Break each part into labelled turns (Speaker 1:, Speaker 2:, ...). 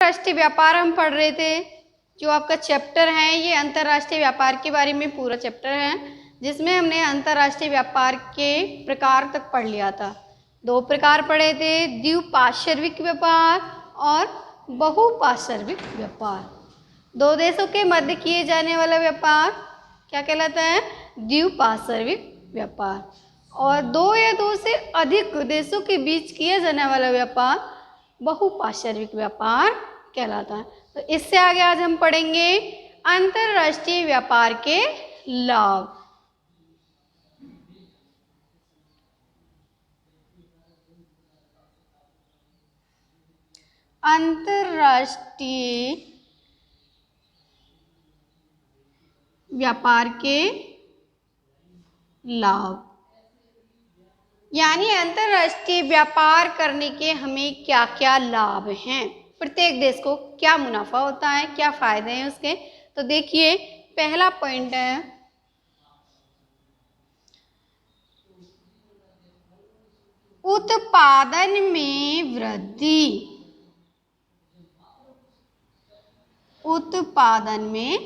Speaker 1: अंतर्राष्ट्रीय व्यापार हम पढ़ रहे थे। जो आपका चैप्टर है ये अंतर्राष्ट्रीय व्यापार के बारे में पूरा चैप्टर है, जिसमें हमने अंतर्राष्ट्रीय व्यापार के प्रकार तक पढ़ लिया था। 2 प्रकार पढ़े थे, द्विपार्श्विक व्यापार और बहुपार्श्विक व्यापार। 2 देशों के मध्य किए जाने वाला व्यापार क्या कहलाता है? द्विपार्श्विक व्यापार। और 2 या 2 से अधिक देशों के बीच किया जाने वाला व्यापार बहुपार्श्विक व्यापार कहलाता है। तो इससे आगे आज हम पढ़ेंगे अंतर्राष्ट्रीय व्यापार के लाभ। अंतर्राष्ट्रीय व्यापार के लाभ, यानी अंतर्राष्ट्रीय व्यापार करने के हमें क्या क्या लाभ हैं, प्रत्येक देश को क्या मुनाफा होता है, क्या फायदे हैं उसके। तो देखिए, पहला पॉइंट है उत्पादन में वृद्धि। उत्पादन में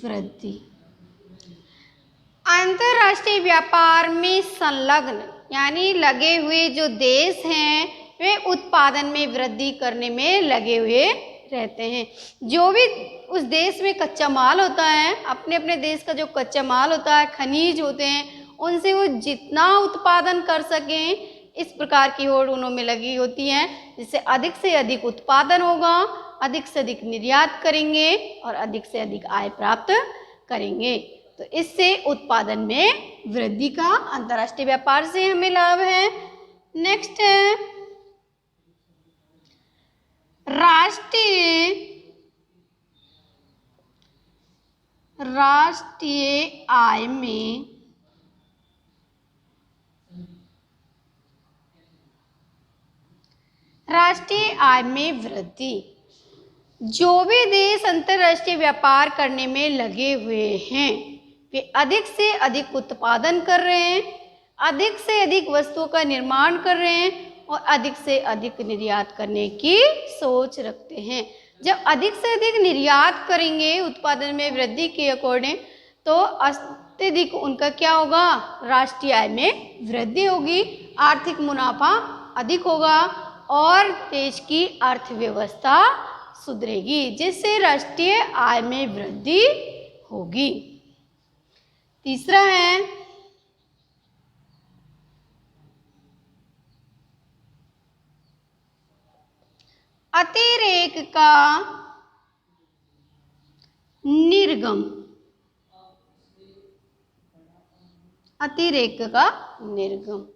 Speaker 1: वृद्धि। अंतर्राष्ट्रीय व्यापार में संलग्न यानी लगे हुए जो देश हैं वे उत्पादन में वृद्धि करने में लगे हुए रहते हैं। जो भी उस देश में कच्चा माल होता है, अपने अपने देश का जो कच्चा माल होता है, खनिज होते हैं, उनसे वो जितना उत्पादन कर सकें इस प्रकार की होड़ उनमें लगी होती है, जिससे अधिक से अधिक उत्पादन होगा, अधिक से अधिक निर्यात करेंगे और अधिक से अधिक आय प्राप्त करेंगे। तो इससे उत्पादन में वृद्धि का अंतर्राष्ट्रीय व्यापार से हमें लाभ है। नेक्स्ट है राष्ट्रीय आय में वृद्धि। जो भी देश अंतर्राष्ट्रीय व्यापार करने में लगे हुए हैं वे अधिक से अधिक उत्पादन कर रहे हैं, अधिक से अधिक वस्तुओं का निर्माण कर रहे हैं और अधिक से अधिक निर्यात करने की सोच रखते हैं। जब अधिक से अधिक निर्यात करेंगे उत्पादन में वृद्धि के अकॉर्डिंग, तो अत्यधिक उनका क्या होगा? राष्ट्रीय आय में वृद्धि होगी, आर्थिक मुनाफा अधिक होगा और देश की अर्थव्यवस्था सुधरेगी, जिससे राष्ट्रीय आय में वृद्धि होगी। तीसरा है अतिरेक का निर्गम। अतिरेक का निर्गम।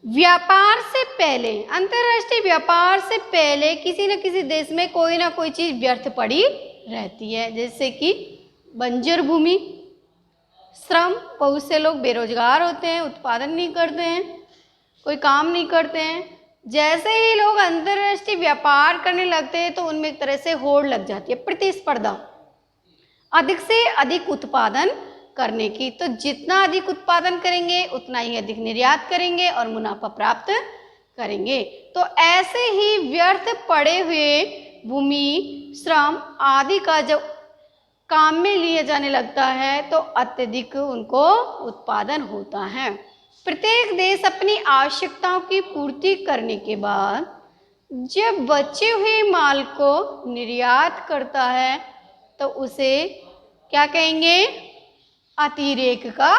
Speaker 1: व्यापार से पहले, अंतर्राष्ट्रीय व्यापार से पहले किसी न किसी देश में कोई ना कोई चीज व्यर्थ पड़ी रहती है, जैसे कि बंजर भूमि, श्रम। बहुत से लोग बेरोजगार होते हैं, उत्पादन नहीं करते हैं, कोई काम नहीं करते हैं। जैसे ही लोग अंतर्राष्ट्रीय व्यापार करने लगते हैं तो उनमें एक तरह से होड़ लग जाती है, प्रतिस्पर्धा, अधिक से अधिक उत्पादन करने की। तो जितना अधिक उत्पादन करेंगे उतना ही अधिक निर्यात करेंगे और मुनाफा प्राप्त करेंगे। तो ऐसे ही व्यर्थ पड़े हुए भूमि, श्रम आदि का जब काम में लिए जाने लगता है तो अत्यधिक उनको उत्पादन होता है। प्रत्येक देश अपनी आवश्यकताओं की पूर्ति करने के बाद जब बचे हुए माल को निर्यात करता है तो उसे क्या कहेंगे? अतिरेक का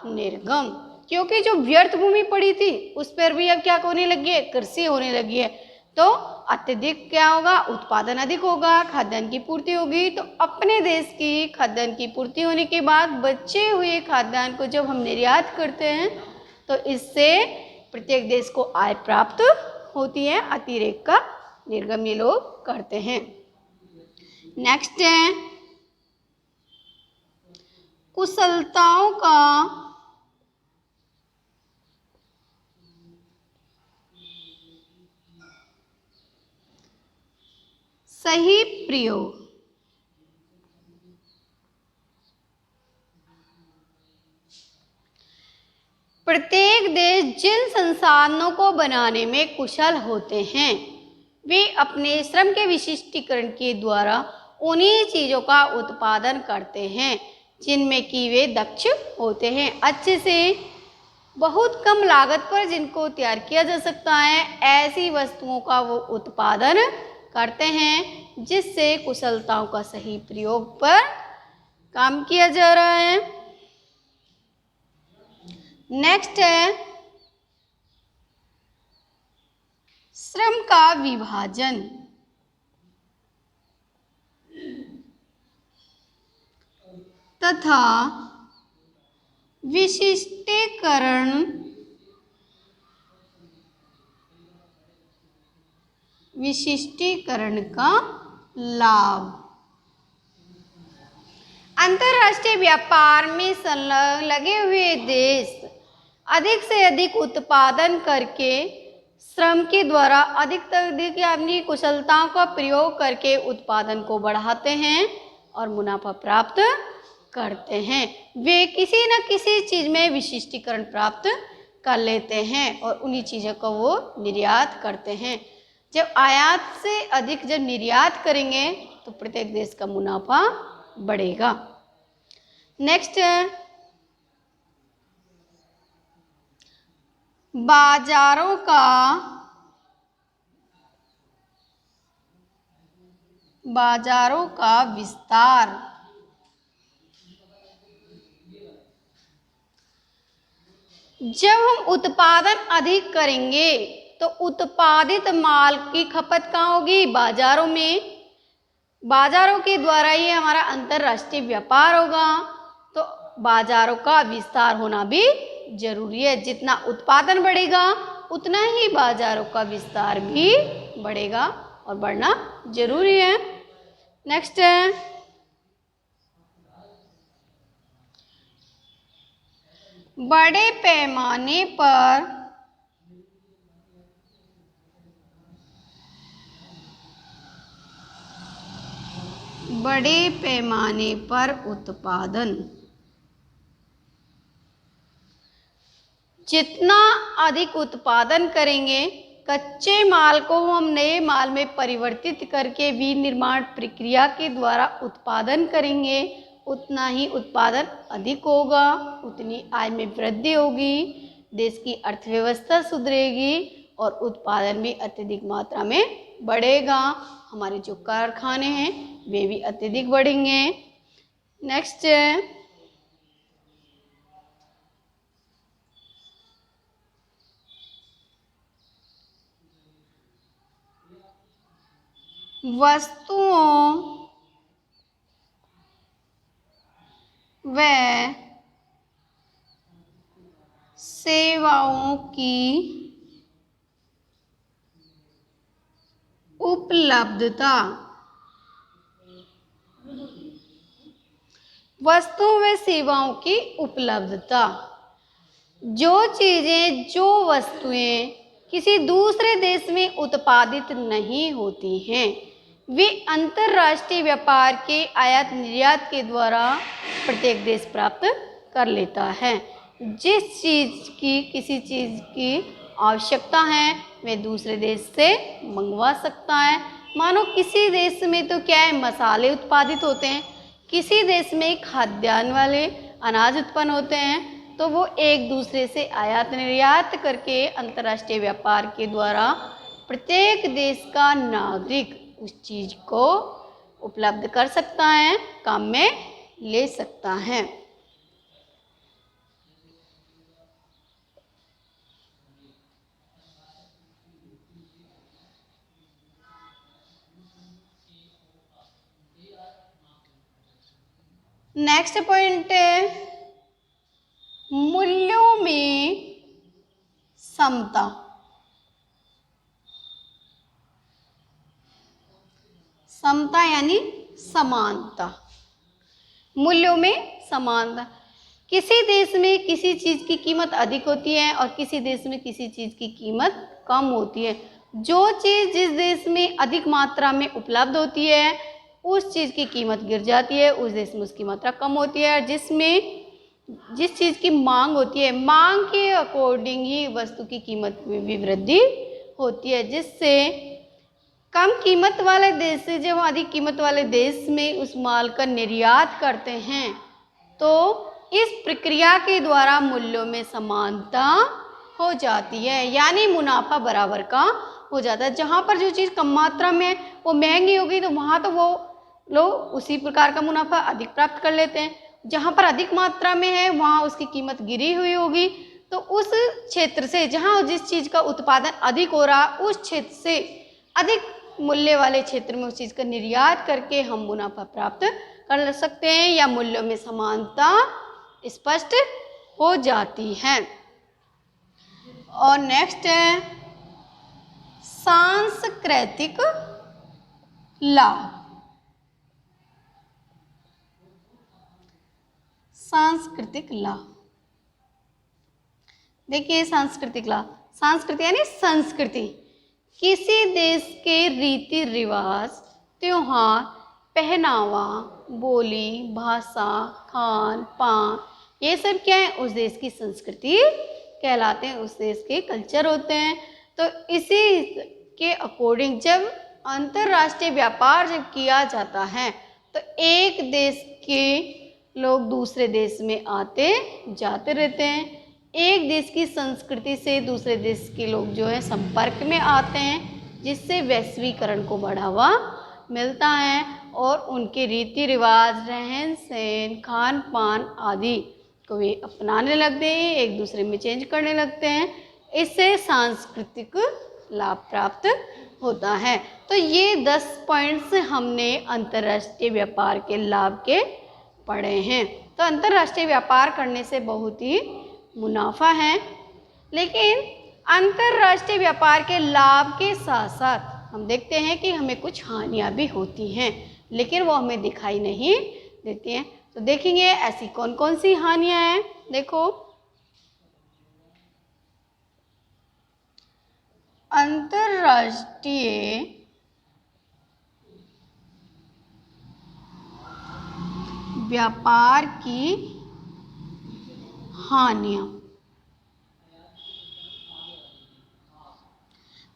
Speaker 1: निर्गम। क्योंकि जो व्यर्थ भूमि पड़ी थी उस पर भी अब क्या होने लगी है? कृषि होने लगी है। तो अत्यधिक क्या होगा? उत्पादन अधिक होगा, खाद्यान्न की पूर्ति होगी। तो अपने देश की खाद्यान्न की पूर्ति होने के बाद बचे हुए खाद्यान्न को जब हम निर्यात करते हैं तो इससे प्रत्येक देश को आय प्राप्त होती है। अतिरेक का निर्गम ये लोग करते हैं। नेक्स्ट है कुशलताओं का सही प्रयोग। प्रत्येक देश जिन संसाधनों को बनाने में कुशल होते हैं वे अपने श्रम के विशिष्टीकरण के द्वारा उन्हीं चीज़ों का उत्पादन करते हैं जिनमें कि वे दक्ष होते हैं। अच्छे से बहुत कम लागत पर जिनको तैयार किया जा सकता है, ऐसी वस्तुओं का वो उत्पादन करते हैं जिससे कुशलताओं का सही प्रयोग पर काम किया जा रहा है। नेक्स्ट है श्रम का विभाजन तथा विशिष्टीकरण का लाभ। अंतर्राष्ट्रीय व्यापार में संलग्न लगे हुए देश अधिक से अधिक उत्पादन करके श्रम के द्वारा अधिक से अधिक अपनी कुशलताओं का प्रयोग करके उत्पादन को बढ़ाते हैं और मुनाफा प्राप्त करते हैं। वे किसी न किसी चीज़ में विशिष्टीकरण प्राप्त कर लेते हैं और उन्हीं चीज़ों को वो निर्यात करते हैं। जब आयात से अधिक जब निर्यात करेंगे तो प्रत्येक देश का मुनाफा बढ़ेगा। नेक्स्ट है बाजारों का विस्तार। जब हम उत्पादन अधिक करेंगे तो उत्पादित माल की खपत कहाँ होगी? बाजारों में। बाजारों के द्वारा ही हमारा अंतर्राष्ट्रीय व्यापार होगा, तो बाजारों का विस्तार होना भी जरूरी है। जितना उत्पादन बढ़ेगा उतना ही बाजारों का विस्तार भी बढ़ेगा और बढ़ना जरूरी है। नेक्स्ट है बड़े पैमाने पर उत्पादन। जितना अधिक उत्पादन करेंगे, कच्चे माल को हम नए माल में परिवर्तित करके विनिर्माण प्रक्रिया के द्वारा उत्पादन करेंगे, उतना ही उत्पादन अधिक होगा, उतनी आय में वृद्धि होगी, देश की अर्थव्यवस्था सुधरेगी और उत्पादन भी अत्यधिक मात्रा में बढ़ेगा। हमारे जो कारखाने हैं वे भी अत्यधिक बढ़ेंगे। नेक्स्ट है वस्तुओं व सेवाओं की उपलब्धता। वस्तुओं व सेवाओं की उपलब्धता, जो चीज़ें, जो वस्तुएं किसी दूसरे देश में उत्पादित नहीं होती हैं, वे अंतर्राष्ट्रीय व्यापार के आयात निर्यात के द्वारा प्रत्येक देश प्राप्त कर लेता है। जिस चीज़ की किसी चीज़ की आवश्यकता है वे दूसरे देश से मंगवा सकता है। मानो किसी देश में तो क्या है, मसाले उत्पादित होते हैं, किसी देश में खाद्यान्न वाले अनाज उत्पन्न होते हैं, तो वो एक दूसरे से आयात निर्यात करके अंतर्राष्ट्रीय व्यापार के द्वारा प्रत्येक देश का नागरिक उस चीज़ को उपलब्ध कर सकता है, काम में ले सकता है। नेक्स्ट पॉइंट है मूल्यों में समता। समता यानी समानता, मूल्यों में समानता। किसी देश में किसी चीज़ की कीमत अधिक होती है और किसी देश में किसी चीज़ की कीमत कम होती है। जो चीज़ जिस देश में अधिक मात्रा में उपलब्ध होती है उस चीज़ की कीमत गिर जाती है, उस देश में उसकी मात्रा कम होती है। जिस चीज़ की मांग होती है, मांग के अकॉर्डिंग ही वस्तु की कीमत में भी वृद्धि होती है, जिससे कम कीमत वाले देश से जब हम अधिक कीमत वाले देश में उस माल का निर्यात करते हैं तो इस प्रक्रिया के द्वारा मूल्यों में समानता हो जाती है, यानी मुनाफा बराबर का हो जाता है। जहाँ पर जो चीज़ कम मात्रा में वो महंगी होगी तो वहाँ तो वो लोग उसी प्रकार का मुनाफा अधिक प्राप्त कर लेते हैं। जहाँ पर अधिक मात्रा में है वहाँ उसकी कीमत गिरी हुई होगी, तो उस क्षेत्र से जहाँ जिस चीज़ का उत्पादन अधिक हो रहा उस क्षेत्र से अधिक मूल्य वाले क्षेत्र में उस चीज़ का निर्यात करके हम मुनाफा प्राप्त कर सकते हैं या मूल्यों में समानता स्पष्ट हो जाती है। और नेक्स्ट है सांस्कृतिक लाभ। सांस्कृतिक लाभ, देखिए सांस्कृतिक लाभ, संस्कृति यानी संस्कृति, किसी देश के रीति रिवाज, त्योहार, पहनावा, बोली, भाषा, खान पान, ये सब क्या है उस देश की संस्कृति कहलाते हैं, उस देश के कल्चर होते हैं। तो इसी के अकॉर्डिंग जब अंतर्राष्ट्रीय व्यापार जब किया जाता है तो एक देश के लोग दूसरे देश में आते जाते रहते हैं। एक देश की संस्कृति से दूसरे देश के लोग जो है संपर्क में आते हैं, जिससे वैश्वीकरण को बढ़ावा मिलता है और उनके रीति रिवाज, रहन सहन, खान पान आदि को वे अपनाने लगते हैं, एक दूसरे में चेंज करने लगते हैं। इससे सांस्कृतिक लाभ प्राप्त होता है। तो ये 10 पॉइंट्स हमने अंतर्राष्ट्रीय व्यापार के लाभ के पढ़े हैं। तो अंतर्राष्ट्रीय व्यापार करने से बहुत ही मुनाफा है, लेकिन अंतर्राष्ट्रीय व्यापार के लाभ के साथ साथ हम देखते हैं कि हमें कुछ हानियां भी होती हैं, लेकिन वो हमें दिखाई नहीं देती हैं। तो देखेंगे ऐसी कौन कौन सी हानियां हैं। देखो, अंतर्राष्ट्रीय व्यापार की हानियां,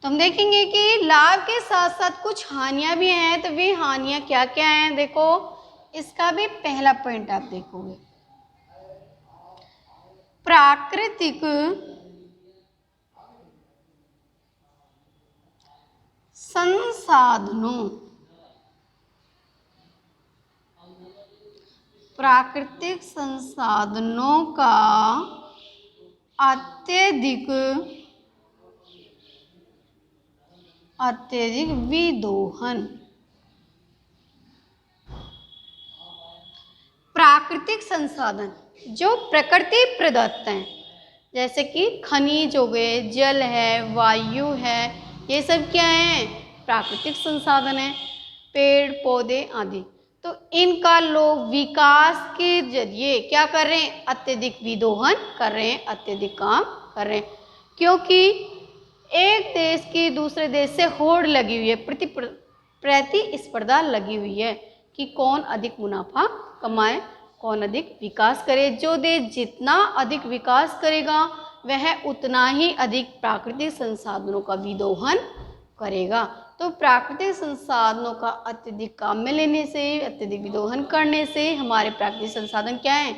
Speaker 1: तो हम देखेंगे कि लाभ के साथ साथ कुछ हानियां भी हैं। तो वे हानियां क्या क्या हैं, देखो इसका भी पहला पॉइंट आप देखोगे, प्राकृतिक संसाधनों, प्राकृतिक संसाधनों का अत्यधिक विदोहन। प्राकृतिक संसाधन जो प्रकृति प्रदत्त हैं, जैसे कि खनिज हो गए, जल है, वायु है, ये सब क्या है प्राकृतिक संसाधन है, पेड़ पौधे आदि। तो इनका लोग विकास के जरिए क्या कर रहे हैं, अत्यधिक विदोहन कर रहे हैं, अत्यधिक काम कर रहे हैं, क्योंकि एक देश की दूसरे देश से होड़ लगी हुई है, प्रतिस्पर्धा लगी हुई है कि कौन अधिक मुनाफा कमाए, कौन अधिक विकास करे। जो देश जितना अधिक विकास करेगा वह उतना ही अधिक प्राकृतिक संसाधनों का विदोहन करेगा। तो प्राकृतिक संसाधनों का अत्यधिक काम में लेने से, अत्यधिक विदोहन करने से हमारे प्राकृतिक संसाधन क्या हैं,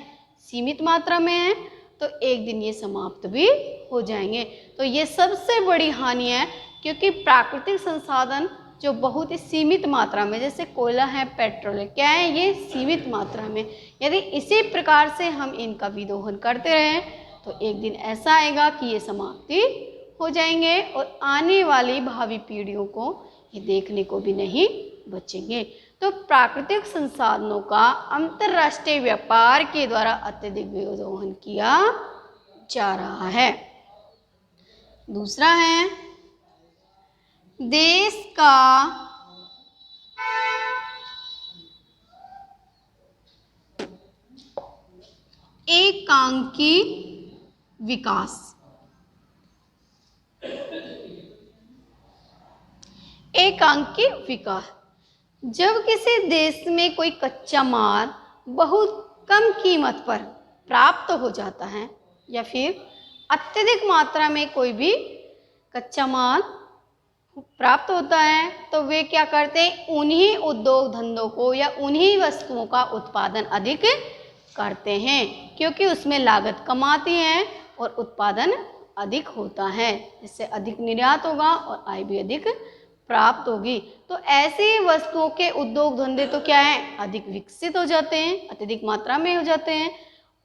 Speaker 1: सीमित मात्रा में हैं, तो एक दिन ये समाप्त भी हो जाएंगे। तो ये सबसे बड़ी हानि है, क्योंकि प्राकृतिक संसाधन जो बहुत ही सीमित मात्रा में, जैसे कोयला है, पेट्रोल है, क्या है ये सीमित मात्रा में, यदि इसी प्रकार से हम इनका विदोहन करते रहें तो एक दिन ऐसा आएगा कि ये समाप्ति हो जाएंगे और आने वाली भावी पीढ़ियों को ये देखने को भी नहीं बचेंगे। तो प्राकृतिक संसाधनों का अंतर्राष्ट्रीय व्यापार के द्वारा अत्यधिक विदोहन किया जा रहा है। दूसरा है देश का एकांकी विकास। एकांकी विकास, जब किसी देश में कोई कच्चा माल बहुत कम कीमत पर प्राप्त हो जाता है या फिर अत्यधिक मात्रा में कोई भी कच्चा माल प्राप्त होता है तो वे क्या करते हैं, उन्हीं उद्योग धंधों को या उन्हीं वस्तुओं का उत्पादन अधिक करते हैं, क्योंकि उसमें लागत कम आती है और उत्पादन अधिक होता है, इससे अधिक निर्यात होगा और आय भी अधिक प्राप्त होगी। तो ऐसी वस्तुओं के उद्योग धंधे तो क्या है, अधिक विकसित हो जाते हैं, अत्यधिक मात्रा में हो जाते हैं।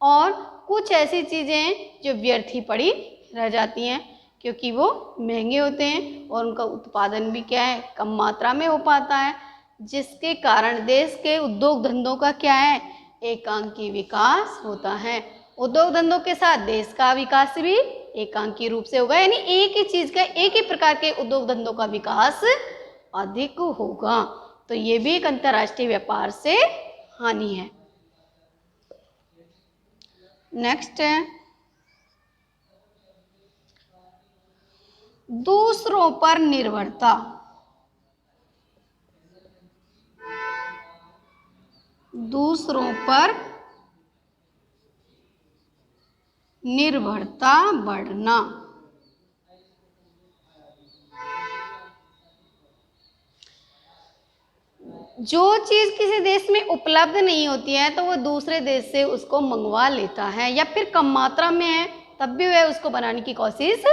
Speaker 1: और कुछ ऐसी चीज़ें जो व्यर्थ ही पड़ी रह जाती हैं, क्योंकि वो महंगे होते हैं और उनका उत्पादन भी क्या है, कम मात्रा में हो पाता है, जिसके कारण देश के उद्योग धंधों का क्या है, एकांकी विकास होता है। उद्योग धंधों के साथ देश का विकास भी एकांकी रूप से होगा, यानी एक ही चीज का, एक ही प्रकार के उद्योग धंधों का विकास अधिक होगा। तो ये भी एक अंतर्राष्ट्रीय व्यापार से हानि है। नेक्स्ट है दूसरों पर निर्भरता। दूसरों पर निर्भरता बढ़ना। जो चीज किसी देश में उपलब्ध नहीं होती है तो वो दूसरे देश से उसको मंगवा लेता है, या फिर कम मात्रा में है तब भी वह उसको बनाने की कोशिश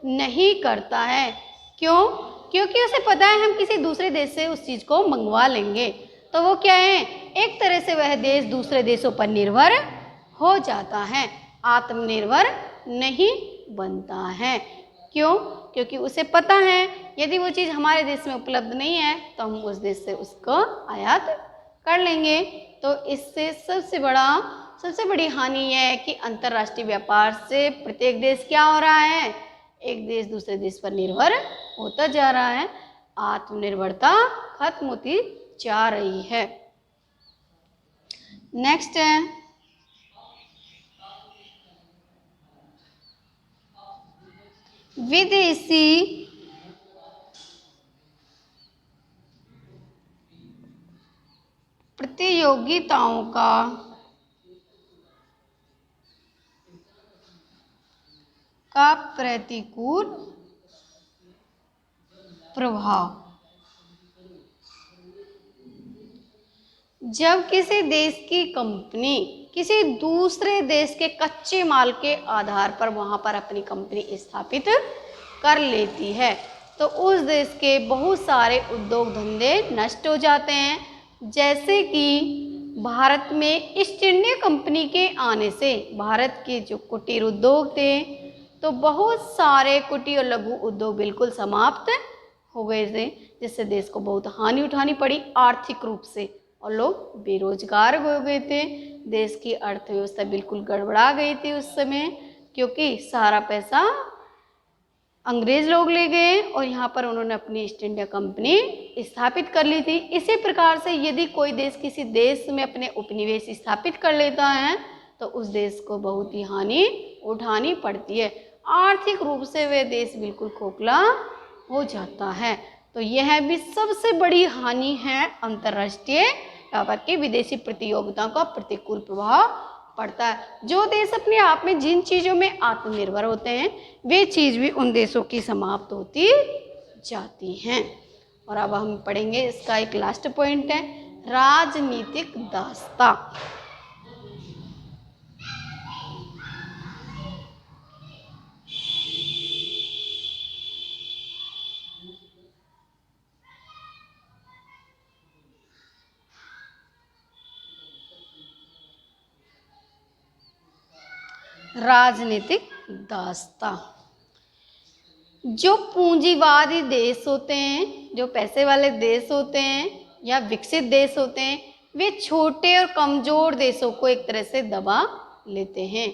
Speaker 1: नहीं करता है। क्यों? क्योंकि उसे पता है हम किसी दूसरे देश से उस चीज को मंगवा लेंगे, तो वो क्या है, एक तरह से वह देश दूसरे देशों पर निर्भर हो जाता है, आत्मनिर्भर नहीं बनता है। क्यों? क्योंकि उसे पता है यदि वो चीज़ हमारे देश में उपलब्ध नहीं है तो हम उस देश से उसको आयात कर लेंगे। तो इससे सबसे बड़ी हानि यह है कि अंतर्राष्ट्रीय व्यापार से प्रत्येक देश क्या हो रहा है, एक देश दूसरे देश पर निर्भर होता जा रहा है, आत्मनिर्भरता खत्म होती जा रही है। नेक्स्ट है विदेशी प्रतियोगिताओं का प्रतिकूल प्रभाव। जब किसी देश की कंपनी किसी दूसरे देश के कच्चे माल के आधार पर वहां पर अपनी कंपनी स्थापित कर लेती है तो उस देश के बहुत सारे उद्योग धंधे नष्ट हो जाते हैं। जैसे कि भारत में ईस्ट इंडिया कंपनी के आने से भारत के जो कुटीर उद्योग थे तो बहुत सारे कुटीर और लघु उद्योग बिल्कुल समाप्त हो गए थे, जिससे देश को बहुत हानि उठानी पड़ी आर्थिक रूप से, और लोग बेरोजगार हो गए थे। देश की अर्थव्यवस्था बिल्कुल गड़बड़ा गई थी उस समय, क्योंकि सारा पैसा अंग्रेज लोग ले गए और यहाँ पर उन्होंने अपनी ईस्ट इंडिया कंपनी स्थापित कर ली थी। इसी प्रकार से यदि कोई देश किसी देश में अपने उपनिवेश स्थापित कर लेता है तो उस देश को बहुत ही हानि उठानी पड़ती है, आर्थिक रूप से वह देश बिल्कुल खोखला हो जाता है। तो यह भी सबसे बड़ी हानि है अंतर्राष्ट्रीय व्यापार की, विदेशी प्रतियोगिता का प्रतिकूल प्रभाव पड़ता है। जो देश अपने आप में जिन चीज़ों में आत्मनिर्भर होते हैं वे चीज़ भी उन देशों की समाप्त होती जाती हैं। और अब हम पढ़ेंगे इसका एक लास्ट पॉइंट है राजनीतिक दासता। राजनीतिक दासता, जो पूंजीवादी देश होते हैं, जो पैसे वाले देश होते हैं या विकसित देश होते हैं, वे छोटे और कमजोर देशों को एक तरह से दबा लेते हैं।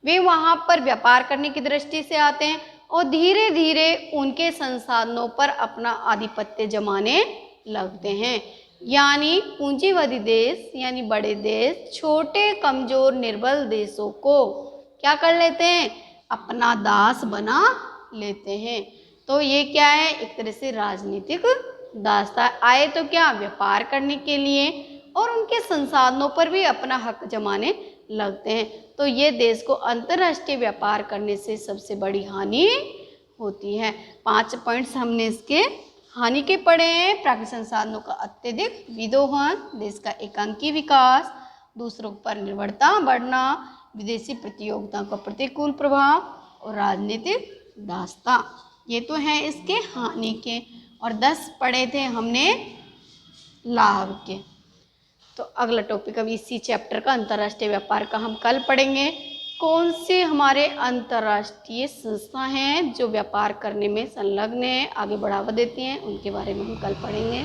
Speaker 1: वे वहां पर व्यापार करने की दृष्टि से आते हैं और धीरे धीरे उनके संसाधनों पर अपना आधिपत्य जमाने लगते हैं। यानी पूंजीवादी देश यानी बड़े देश छोटे कमजोर निर्बल देशों को क्या कर लेते हैं, अपना दास बना लेते हैं। तो ये क्या है, एक तरह से राजनीतिक दासता। आए तो क्या, व्यापार करने के लिए और उनके संसाधनों पर भी अपना हक जमाने लगते हैं। तो ये देश को अंतर्राष्ट्रीय व्यापार करने से सबसे बड़ी हानि होती है। 5 पॉइंट्स हमने इसके हानि के पढ़े हैं। प्राकृतिक संसाधनों का अत्यधिक विदोहन, देश का एकांकी विकास, दूसरों पर निर्भरता बढ़ना, विदेशी प्रतियोगिता का प्रतिकूल प्रभाव और राजनीतिक दासता। ये तो है इसके हानि के। और 10 पढ़े थे हमने लाभ के। तो अगला टॉपिक अभी इसी चैप्टर का अंतर्राष्ट्रीय व्यापार का हम कल पढ़ेंगे। कौन से हमारे अंतर्राष्ट्रीय संस्था हैं जो व्यापार करने में संलग्न है, आगे बढ़ावा देती हैं, उनके बारे में हम कल पढ़ेंगे।